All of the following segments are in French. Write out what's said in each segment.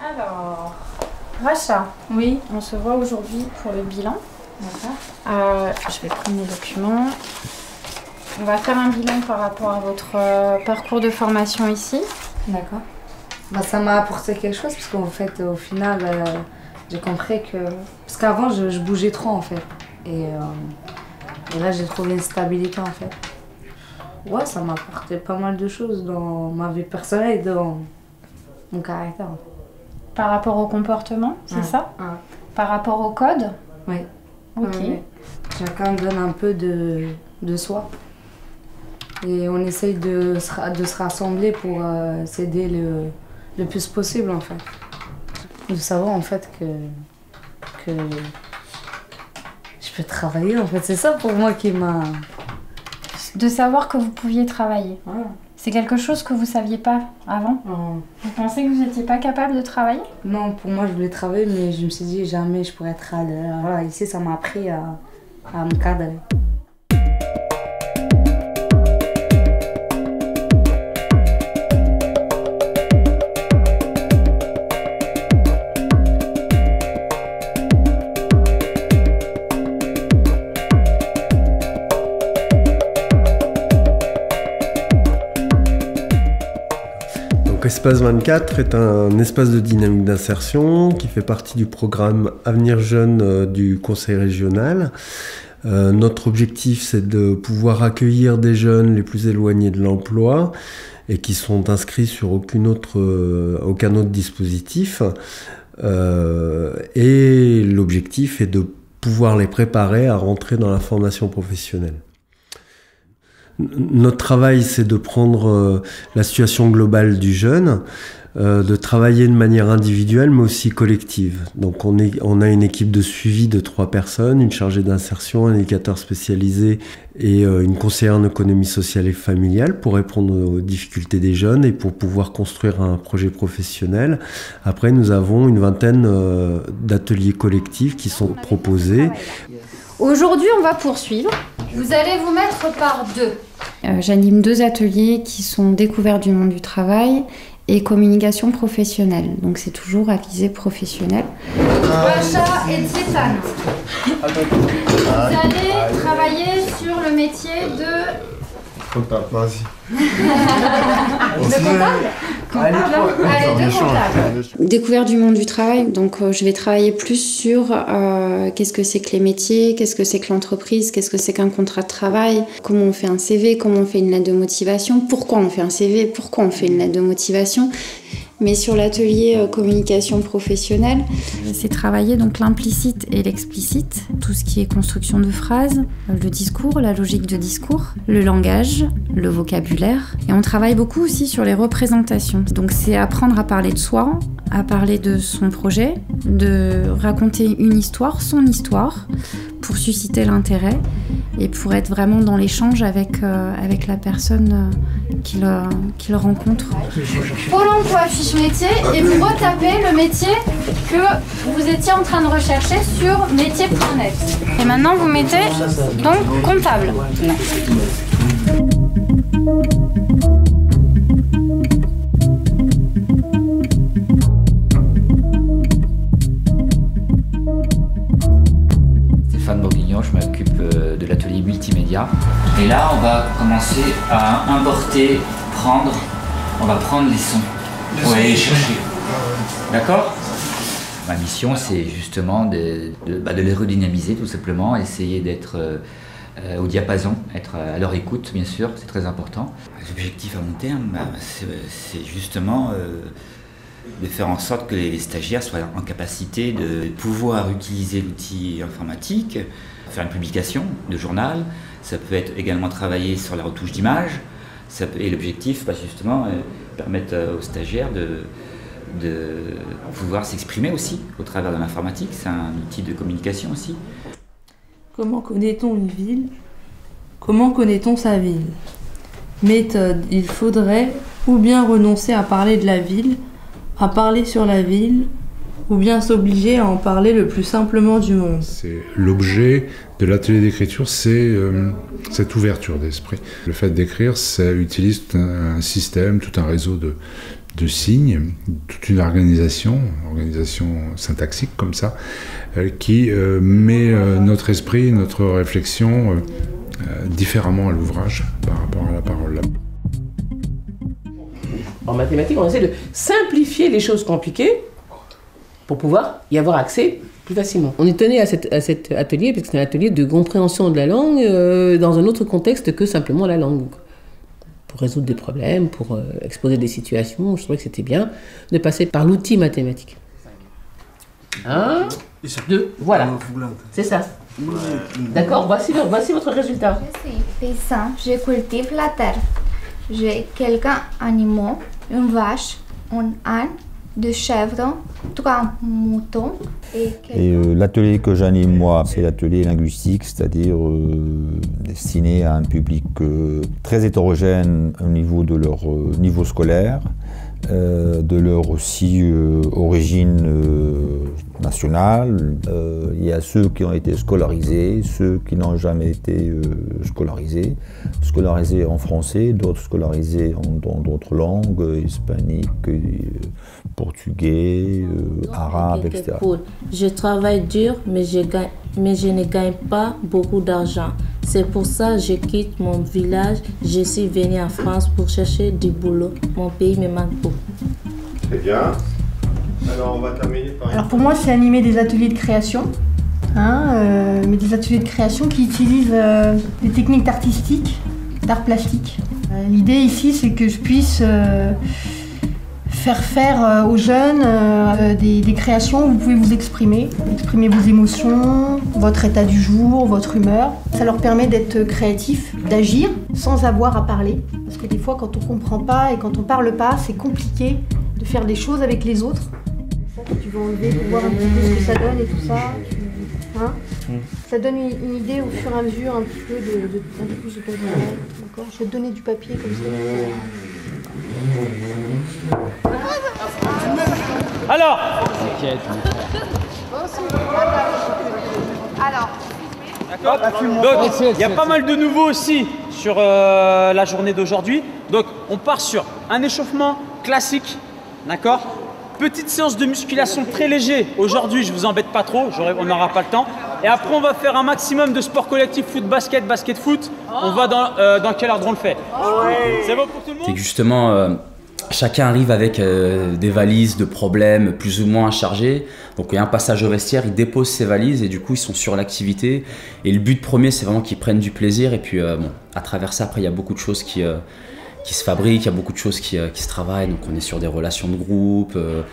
Alors, Racha, oui, on se voit aujourd'hui pour le bilan. d'accord. Je vais prendre les documents. On va faire un bilan par rapport à votre parcours de formation ici. D'accord. Bah, ça m'a apporté quelque chose parce qu'en fait, au final, j'ai compris que... Parce qu'avant, je bougeais trop en fait. Et là, j'ai trouvé une stabilité en fait. Ouais, ça m'a apporté pas mal de choses dans ma vie personnelle et dans mon caractère. Par rapport au comportement, c'est ça? Par rapport au code? Oui. Ok. Chacun donne un peu de soi. Et on essaye de se rassembler pour s'aider le plus possible en fait. De savoir en fait que je peux travailler en fait. C'est ça pour moi qui m'a... De savoir que vous pouviez travailler. Voilà. C'est quelque chose que vous ne saviez pas avant? Vous pensez que vous n'étiez pas capable de travailler? Non, pour moi je voulais travailler mais je me suis dit jamais je pourrais être à l'heure. Voilà, ici ça m'a appris à me cadrer. Espace 24 est un espace de dynamique d'insertion qui fait partie du programme Avenir Jeune du Conseil régional. Notre objectif, c'est de pouvoir accueillir des jeunes les plus éloignés de l'emploi et qui sont inscrits sur aucun autre dispositif. Et l'objectif est de pouvoir les préparer à rentrer dans la formation professionnelle. Notre travail, c'est de prendre la situation globale du jeune, de travailler de manière individuelle mais aussi collective. Donc on a une équipe de suivi de 3 personnes, une chargée d'insertion, un éducateur spécialisé et une conseillère en économie sociale et familiale pour répondre aux difficultés des jeunes et pour pouvoir construire un projet professionnel. Après, nous avons une vingtaine d'ateliers collectifs qui sont proposés. Aujourd'hui, on va poursuivre. Vous allez vous mettre par 2. J'anime 2 ateliers qui sont découvertes du monde du travail et communication professionnelle. Donc c'est toujours à visée professionnelle. Racha et Tsétane. Vous allez travailler sur le métier de... Comptable, vas-y. De comptable? Allez, 2 comptables. Découverte du monde du travail, donc je vais travailler plus sur qu'est-ce que c'est que les métiers, qu'est-ce que c'est que l'entreprise, qu'est-ce que c'est qu'un contrat de travail, comment on fait un CV, comment on fait une lettre de motivation, pourquoi on fait un CV, pourquoi on fait une lettre de motivation. Mais sur l'atelier communication professionnelle, c'est travailler donc l'implicite et l'explicite, tout ce qui est construction de phrases, le discours, la logique de discours, le langage, le vocabulaire. Et on travaille beaucoup aussi sur les représentations. Donc c'est apprendre à parler de soi, à parler de son projet, de raconter une histoire, son histoire, pour susciter l'intérêt et pour être vraiment dans l'échange avec la personne qui le rencontre. Pôle emploi fiche métier et vous retapez le métier que vous étiez en train de rechercher sur métier.net. Et maintenant vous mettez donc comptable. Je m'occupe de l'atelier multimédia. Et là, on va commencer à importer, on va prendre les sons. On va aller les chercher. D'accord? Ma mission, c'est justement de les redynamiser, tout simplement, essayer d'être au diapason, être à leur écoute, bien sûr, c'est très important. L'objectif à long terme, c'est justement de faire en sorte que les stagiaires soient en capacité de pouvoir utiliser l'outil informatique, faire une publication de journal, ça peut être également travailler sur la retouche d'image, et l'objectif, justement, permettre aux stagiaires de pouvoir s'exprimer aussi au travers de l'informatique, c'est un outil de communication aussi. Comment connaît-on une ville? Comment connaît-on sa ville? Méthode, il faudrait ou bien renoncer à parler de la ville, à parler sur la ville, ou bien s'obliger à en parler le plus simplement du monde. L'objet de l'atelier d'écriture, c'est cette ouverture d'esprit. Le fait d'écrire, ça utilise un système, tout un réseau de signes, toute une organisation syntaxique comme ça, qui met notre esprit, notre réflexion différemment à l'ouvrage par rapport à la parole. En mathématiques, on essaie de simplifier les choses compliquées pour pouvoir y avoir accès plus facilement. On est tenu à cet atelier parce que c'est un atelier de compréhension de la langue dans un autre contexte que simplement la langue. Pour résoudre des problèmes, pour exposer des situations, je trouvais que c'était bien de passer par l'outil mathématique. 1, 2, voilà, c'est ça. D'accord, voici votre résultat. Je suis paysan, je cultive la terre. J'ai quelques animaux, une vache, un âne, 2 chèvres, 3 moutons et l'atelier que j'anime moi, c'est l'atelier linguistique, c'est-à-dire destiné à un public très hétérogène au niveau de leur niveau scolaire, de leur aussi origine nationale. Il y a ceux qui ont été scolarisés, ceux qui n'ont jamais été scolarisés en français, d'autres scolarisés dans d'autres langues, hispaniques, portugais, arabe, etc. Je travaille dur, mais je ne gagne pas beaucoup d'argent. C'est pour ça que je quitte mon village. Je suis venue en France pour chercher du boulot. Mon pays me manque beaucoup. Très bien. Alors on va terminer par... Alors pour moi, c'est animer des ateliers de création. Mais des ateliers de création qui utilisent des techniques d'art plastique. L'idée ici, c'est que je puisse faire aux jeunes des créations où vous pouvez vous exprimer vos émotions, votre état du jour, votre humeur. Ça leur permet d'être créatifs, d'agir sans avoir à parler. Parce que des fois, quand on ne comprend pas et quand on ne parle pas, c'est compliqué de faire des choses avec les autres. Ça, tu vas enlever pour voir un petit peu ce que ça donne et tout ça. Ça donne une idée au fur et à mesure un petit peu un peu plus de ton travail. D'accord ? Je vais te donner du papier comme ça. Alors donc, il y a pas mal de nouveaux aussi sur la journée d'aujourd'hui. Donc, on part sur un échauffement classique, d'accord ? Petite séance de musculation très léger. Aujourd'hui, je vous embête pas trop, on n'aura pas le temps. Et après, on va faire un maximum de sport collectif, foot, basket, basket-foot. On va dans quel ordre on le fait ? C'est bon pour tout le monde ? C'est que justement, chacun arrive avec des valises de problèmes plus ou moins chargés. Donc il y a un passage au vestiaire, ils déposent ces valises et du coup ils sont sur l'activité. Et le but premier, c'est vraiment qu'ils prennent du plaisir. Et puis à travers ça, après, il y a beaucoup de choses qui se fabriquent, il y a beaucoup de choses qui se travaillent. Donc on est sur des relations de groupe, de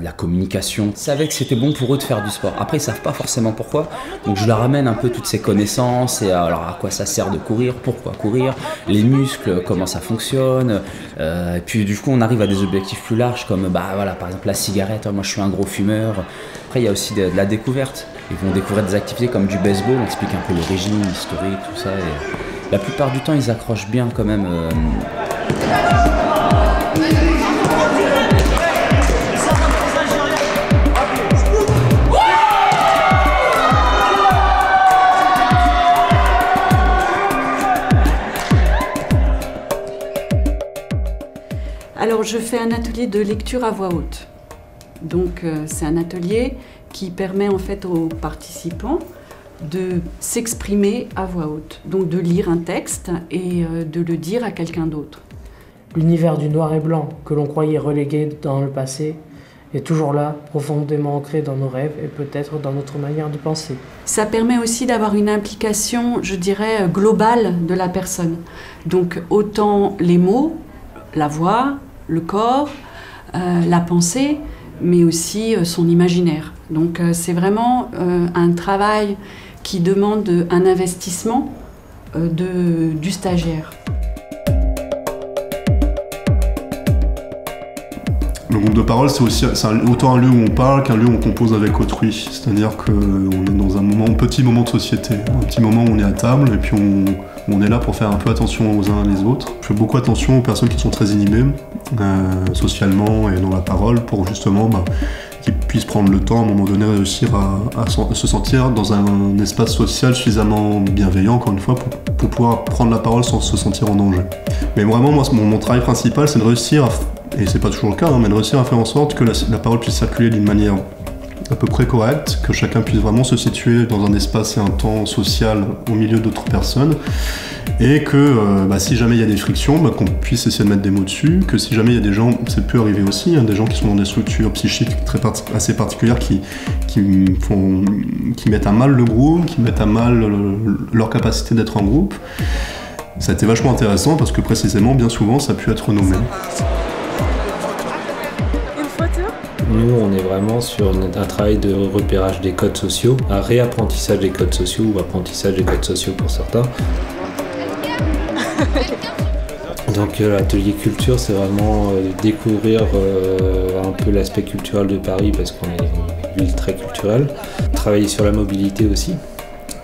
la communication. Ils savaient que c'était bon pour eux de faire du sport. Après, ils ne savent pas forcément pourquoi. Donc je leur amène un peu toutes ces connaissances et alors à quoi ça sert de courir, pourquoi courir, les muscles, comment ça fonctionne. Et puis du coup, on arrive à des objectifs plus larges comme voilà, par exemple la cigarette. Moi, je suis un gros fumeur. Après, il y a aussi de la découverte. Ils vont découvrir des activités comme du baseball. On explique un peu l'origine, l'historique, tout ça. Et la plupart du temps, ils accrochent bien quand même. Alors, je fais un atelier de lecture à voix haute. Donc, c'est un atelier qui permet en fait aux participants de s'exprimer à voix haute. Donc, de lire un texte et de le dire à quelqu'un d'autre. L'univers du noir et blanc, que l'on croyait relégué dans le passé, est toujours là, profondément ancré dans nos rêves et peut-être dans notre manière de penser. Ça permet aussi d'avoir une implication, je dirais, globale de la personne. Donc, autant les mots, la voix, le corps, la pensée, mais aussi son imaginaire. Donc c'est vraiment un travail qui demande un investissement du stagiaire. Le groupe de parole, c'est autant un lieu où on parle qu'un lieu où on compose avec autrui. C'est-à-dire qu'on est dans un petit moment de société, un petit moment où on est à table et puis on est là pour faire un peu attention aux uns et les autres. Je fais beaucoup attention aux personnes qui sont très inhibées, socialement et dans la parole, pour justement qu'ils puisse prendre le temps à un moment donné réussir à se sentir dans un espace social suffisamment bienveillant, encore une fois, pour pouvoir prendre la parole sans se sentir en danger. Mais vraiment, moi, mon travail principal, c'est de réussir, et c'est pas toujours le cas, mais de réussir à faire en sorte que la parole puisse circuler d'une manière à peu près correcte, que chacun puisse vraiment se situer dans un espace et un temps social au milieu d'autres personnes, et que si jamais il y a des frictions, qu'on puisse essayer de mettre des mots dessus, que si jamais il y a des gens, ça peut arriver aussi, des gens qui sont dans des structures psychiques assez particulières qui mettent à mal le groupe, qui mettent à mal leur capacité d'être en groupe. Ça a été vachement intéressant parce que précisément, bien souvent, ça a pu être nommé. Nous, on est vraiment sur un travail de repérage des codes sociaux, un réapprentissage des codes sociaux ou apprentissage des codes sociaux pour certains. Donc l'atelier culture, c'est vraiment découvrir un peu l'aspect culturel de Paris parce qu'on est une ville très culturelle. Travailler sur la mobilité aussi.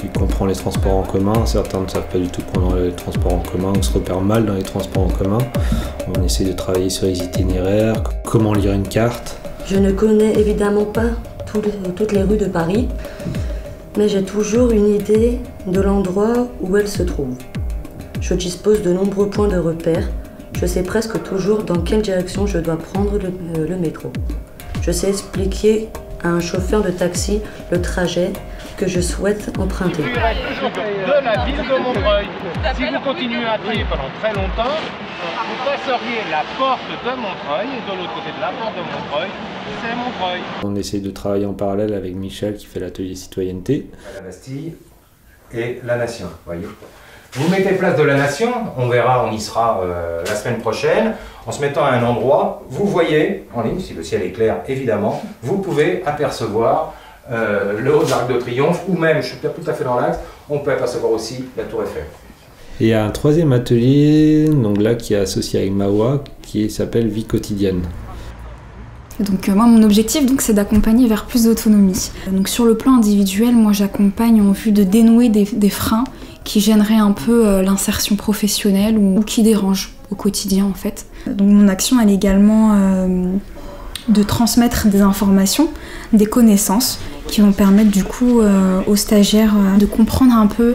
Vu qu'on prend les transports en commun, certains ne savent pas du tout prendre les transports en commun ou se repèrent mal dans les transports en commun. On essaie de travailler sur les itinéraires, comment lire une carte. Je ne connais évidemment pas toutes les rues de Paris, mais j'ai toujours une idée de l'endroit où elles se trouvent. Je dispose de nombreux points de repère. Je sais presque toujours dans quelle direction je dois prendre le métro. Je sais expliquer à un chauffeur de taxi le trajet que je souhaite emprunter. De la ville de Montreuil. Si vous continuez à trier pendant très longtemps, vous passeriez la porte de Montreuil et de l'autre côté de la porte de Montreuil, c'est Montreuil. On essaie de travailler en parallèle avec Michel qui fait l'atelier citoyenneté. La Bastille et la Nation, voyez. Vous mettez place de la Nation, on verra, on y sera la semaine prochaine. En se mettant à un endroit, vous voyez, en ligne, si le ciel est clair évidemment, vous pouvez apercevoir le haut de l'Arc de Triomphe, ou même, je suis tout à fait dans l'axe, on peut apercevoir aussi la Tour Eiffel. Et il y a un troisième atelier, donc là, qui est associé avec Mawa, qui s'appelle Vie quotidienne. Donc moi, mon objectif, c'est d'accompagner vers plus d'autonomie. Donc sur le plan individuel, moi j'accompagne en vue de dénouer des freins qui gêneraient un peu l'insertion professionnelle ou qui dérangent au quotidien en fait. Donc mon action, elle est également de transmettre des informations, des connaissances qui vont permettre du coup aux stagiaires de comprendre un peu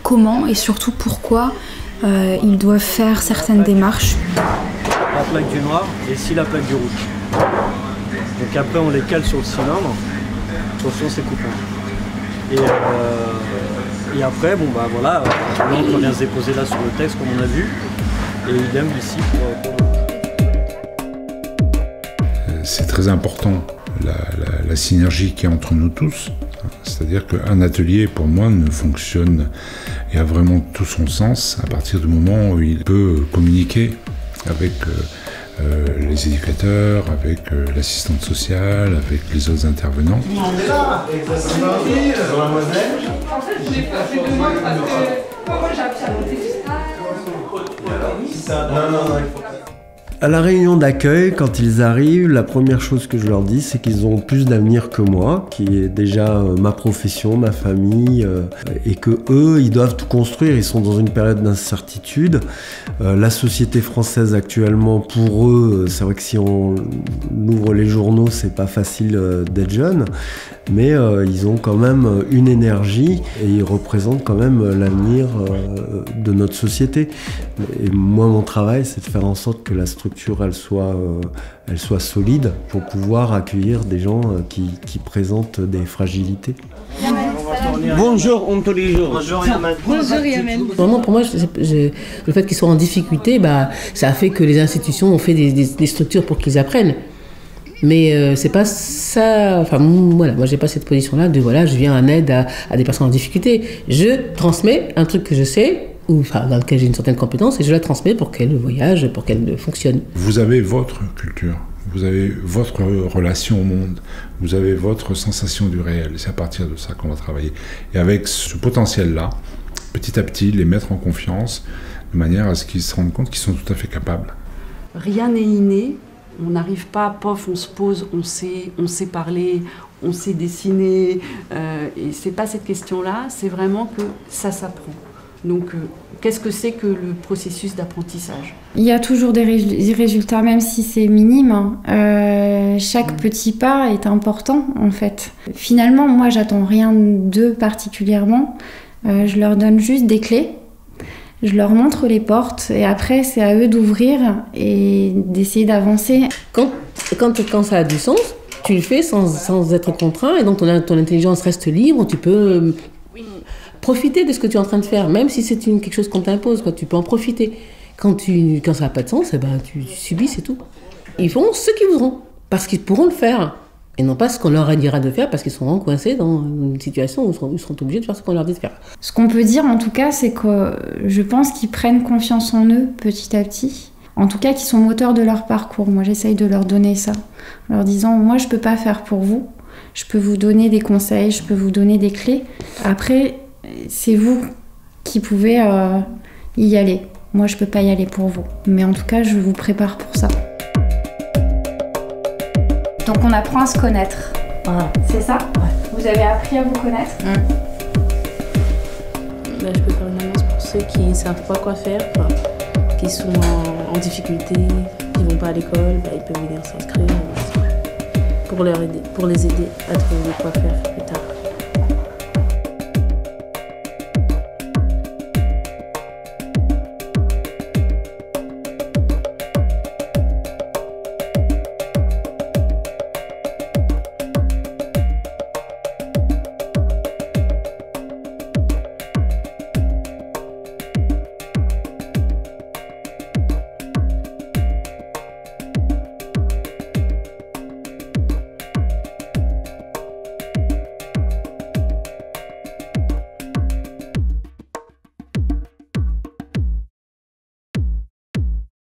comment et surtout pourquoi ils doivent faire certaines démarches. La plaque du noir et ici la plaque du rouge. Donc après on les cale sur le cylindre, attention c'est coupant. Et après voilà, l'encre vient se déposer là sur le texte comme on a vu, et idem ici pour... C'est très important la synergie qu'il y a entre nous tous. C'est-à-dire qu'un atelier, pour moi, ne fonctionne et a vraiment tout son sens à partir du moment où il peut communiquer avec les éducateurs, avec l'assistante sociale, avec les autres intervenants. En fait, je l'ai fait demain parce que moi j'ai appris à monter du stade. Non. À la réunion d'accueil, quand ils arrivent, la première chose que je leur dis, c'est qu'ils ont plus d'avenir que moi, qui est déjà ma profession, ma famille, et que eux, ils doivent tout construire. Ils sont dans une période d'incertitude. La société française actuellement, pour eux, c'est vrai que si on ouvre les journaux, c'est pas facile d'être jeune, mais ils ont quand même une énergie et ils représentent quand même l'avenir de notre société. Et moi, mon travail, c'est de faire en sorte que la structure elle soit solide pour pouvoir accueillir des gens qui présentent des fragilités. Bonjour, on te dit bonjour. Bonjour Yaman. Bonjour Yaman. Vraiment pour moi, le fait qu'ils soient en difficulté, ça a fait que les institutions ont fait des structures pour qu'ils apprennent. Mais c'est pas ça. Enfin voilà, moi j'ai pas cette position-là de voilà, je viens en aide à des personnes en difficulté. Je transmets un truc que je sais, ou dans lequel j'ai une certaine compétence, et je la transmets pour qu'elle voyage, pour qu'elle fonctionne. Vous avez votre culture, vous avez votre relation au monde, vous avez votre sensation du réel. C'est à partir de ça qu'on va travailler. Et avec ce potentiel-là, petit à petit, les mettre en confiance, de manière à ce qu'ils se rendent compte qu'ils sont tout à fait capables. Rien n'est inné. On n'arrive pas, pof, on se pose, on sait parler, on sait dessiner. Et c'est pas cette question-là, c'est vraiment que ça s'apprend. Donc, qu'est-ce que c'est que le processus d'apprentissage ? Il y a toujours des résultats, même si c'est minime. chaque petit pas est important en fait. Finalement, moi j'attends rien d'eux particulièrement. Je leur donne juste des clés, je leur montre les portes et après c'est à eux d'ouvrir et d'essayer d'avancer. Quand ça a du sens, tu le fais sans être contraint et donc ton intelligence reste libre, tu peux profiter de ce que tu es en train de faire, même si c'est quelque chose qu'on t'impose, tu peux en profiter. Quand ça n'a pas de sens, tu subis, c'est tout. Ils font ce qu'ils voudront, parce qu'ils pourront le faire, et non pas ce qu'on leur dira de faire, parce qu'ils seront coincés dans une situation où ils seront obligés de faire ce qu'on leur dit de faire. Ce qu'on peut dire en tout cas, c'est que je pense qu'ils prennent confiance en eux petit à petit. En tout cas, qu'ils sont moteurs de leur parcours. Moi, j'essaye de leur donner ça, en leur disant, moi, je peux pas faire pour vous, je peux vous donner des conseils, je peux vous donner des clés. Après, c'est vous qui pouvez y aller. Moi, je peux pas y aller pour vous. Mais en tout cas, je vous prépare pour ça. Donc, on apprend à se connaître. Voilà. C'est ça ? Ouais. Vous avez appris à vous connaître ? Je peux faire une annonce pour ceux qui ne savent pas quoi faire, qui sont en difficulté, qui ne vont pas à l'école, ils peuvent venir s'inscrire pour les aider à trouver quoi faire plus tard.